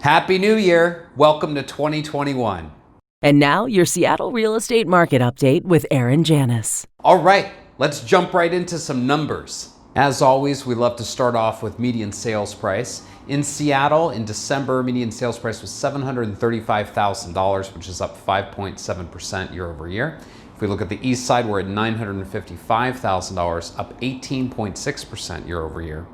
Happy New Year. Welcome to 2021. And now, your Seattle real estate market update with Aaron Janus. All right, let's jump right into some numbers. As always, we love to start off with median sales price. In Seattle, in December, median sales price was $735,000, which is up 5.7% year over year. If we look at the east side, we're at $955,000, up 18.6% year over year.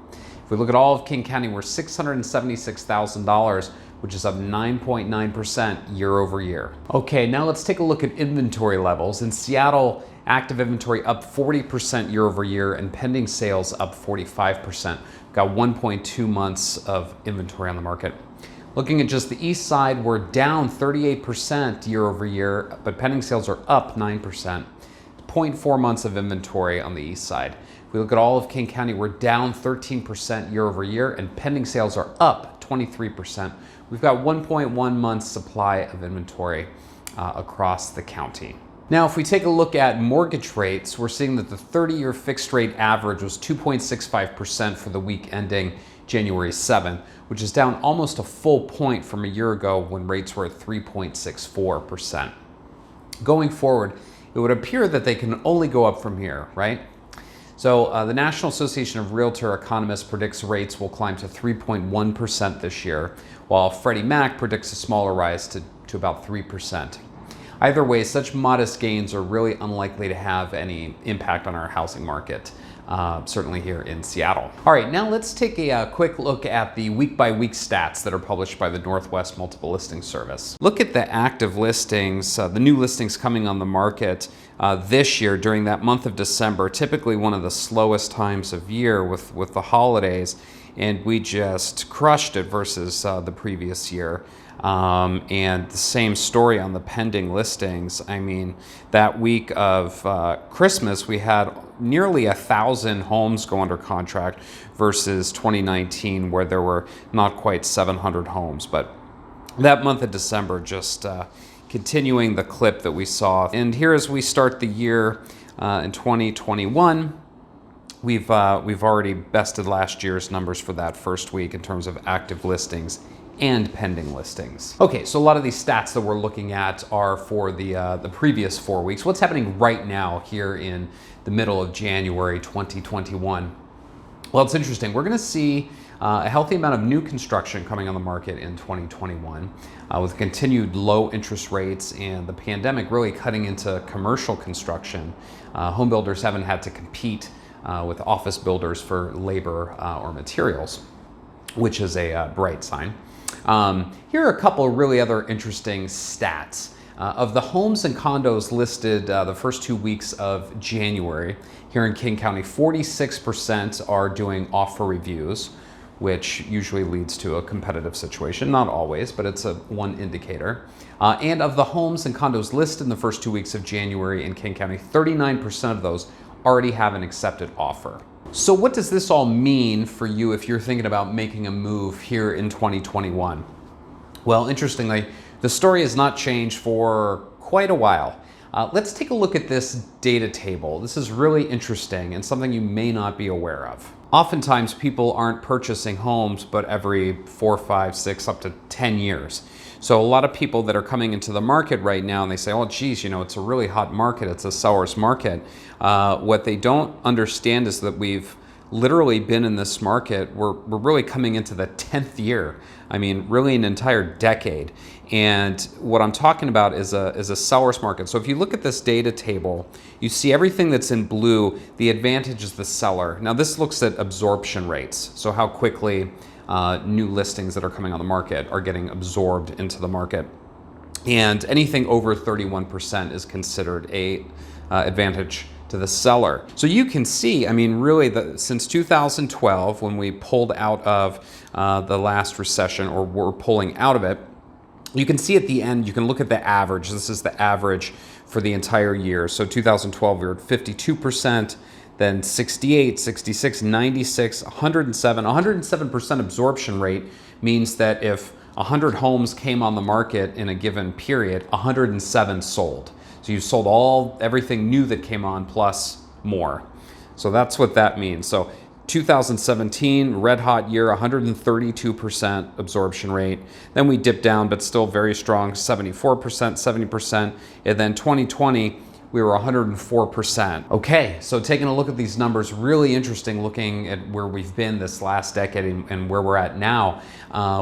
If we look at all of King County, we're $676,000, which is up 9.9% year over year. Okay, now let's take a look at inventory levels. In Seattle, active inventory up 40% year over year and pending sales up 45%. We've got 1.2 months of inventory on the market. Looking at just the east side, we're down 38% year over year, but pending sales are up 9%. 0.4 months of inventory on the east side. If we look at all of King County, we're down 13% year over year and pending sales are up 23%. We've got 1.1 months supply of inventory across the county. Now, if we take a look at mortgage rates, we're seeing that the 30-year fixed rate average was 2.65% for the week ending January 7th, which is down almost a full point from a year ago when rates were at 3.64%. Going forward, it would appear that they can only go up from here, right? So the National Association of Realtor Economists predicts rates will climb to 3.1% this year, while Freddie Mac predicts a smaller rise to about 3%. Either way, such modest gains are really unlikely to have any impact on our housing market, certainly here in Seattle. All right, now let's take a quick look at the week-by-week stats that are published by the Northwest Multiple Listing Service. Look at the active listings, the new listings coming on the market this year during that month of December, typically one of the slowest times of year with the holidays, and we just crushed it versus the previous year. And the same story on the pending listings. I mean, that week of Christmas, we had nearly 1,000 homes go under contract versus 2019, where there were not quite 700 homes. But that month of December, just continuing the clip that we saw. And here as we start the year in 2021, we've already bested last year's numbers for that first week in terms of active listings and pending listings. Okay, so a lot of these stats that we're looking at are for the previous 4 weeks. What's happening right now here in the middle of January 2021? Well, it's interesting. We're gonna see a healthy amount of new construction coming on the market in 2021 with continued low interest rates and the pandemic really cutting into commercial construction. Home builders haven't had to compete with office builders for labor or materials, which is a bright sign. Here are a couple of really other interesting stats. Of the homes and condos listed the first 2 weeks of January here in King County, 46% are doing offer reviews, which usually leads to a competitive situation. Not always, but it's one indicator. And of the homes and condos listed in the first 2 weeks of January in King County, 39% of those already have an accepted offer. So what does this all mean for you if you're thinking about making a move here in 2021? Well, interestingly, the story has not changed for quite a while. Let's take a look at this data table. This is really interesting and something you may not be aware of. Oftentimes people aren't purchasing homes, but every 4, 5, 6, up to 10 years. So a lot of people that are coming into the market right now and they say, oh geez, you know, it's a really hot market, it's a seller's market. What they don't understand is that we've literally been in this market, we're really coming into the 10th year. I mean, really an entire decade. And what I'm talking about is a seller's market. So if you look at this data table, you see everything that's in blue, the advantage is the seller. Now this looks at absorption rates. So how quickly new listings that are coming on the market are getting absorbed into the market. And anything over 31% is considered a advantage to the seller. So you can see, I mean, really since 2012, when we pulled out of the last recession, or we're pulling out of it, you can see at the end, you can look at the average. This is the average for the entire year. So 2012, we were at 52%, then 68, 66, 96, 107. 107% absorption rate means that if 100 homes came on the market in a given period, 107 sold. So you sold everything new that came on plus more. So that's what that means. So 2017, red hot year, 132% absorption rate. Then we dipped down, but still very strong, 74%, 70%. And then 2020, we were 104%. Okay, so taking a look at these numbers, really interesting looking at where we've been this last decade and where we're at now.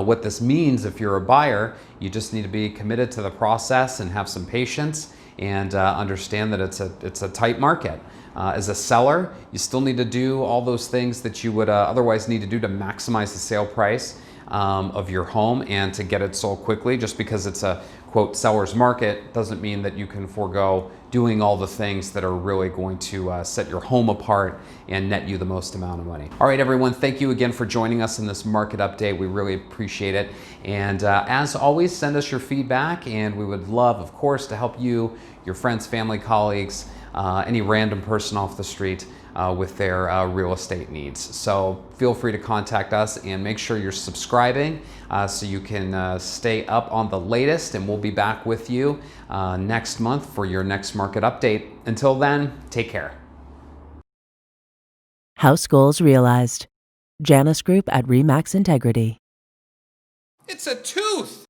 What this means, if you're a buyer, you just need to be committed to the process and have some patience and understand that it's a tight market. As a seller, you still need to do all those things that you would otherwise need to do to maximize the sale price of your home and to get it sold quickly. Just because it's a, quote, seller's market doesn't mean that you can forego doing all the things that are really going to set your home apart and net you the most amount of money. All right, everyone, thank you again for joining us in this market update. We really appreciate it. And as always, send us your feedback, and we would love, of course, to help you, your friends, family, colleagues, any random person off the street with their real estate needs. So feel free to contact us and make sure you're subscribing so you can stay up on the latest, and we'll be back with you next month for your next market update. Until then, take care. House goals realized. JanusGroup at RE/MAX Integrity. It's a tooth!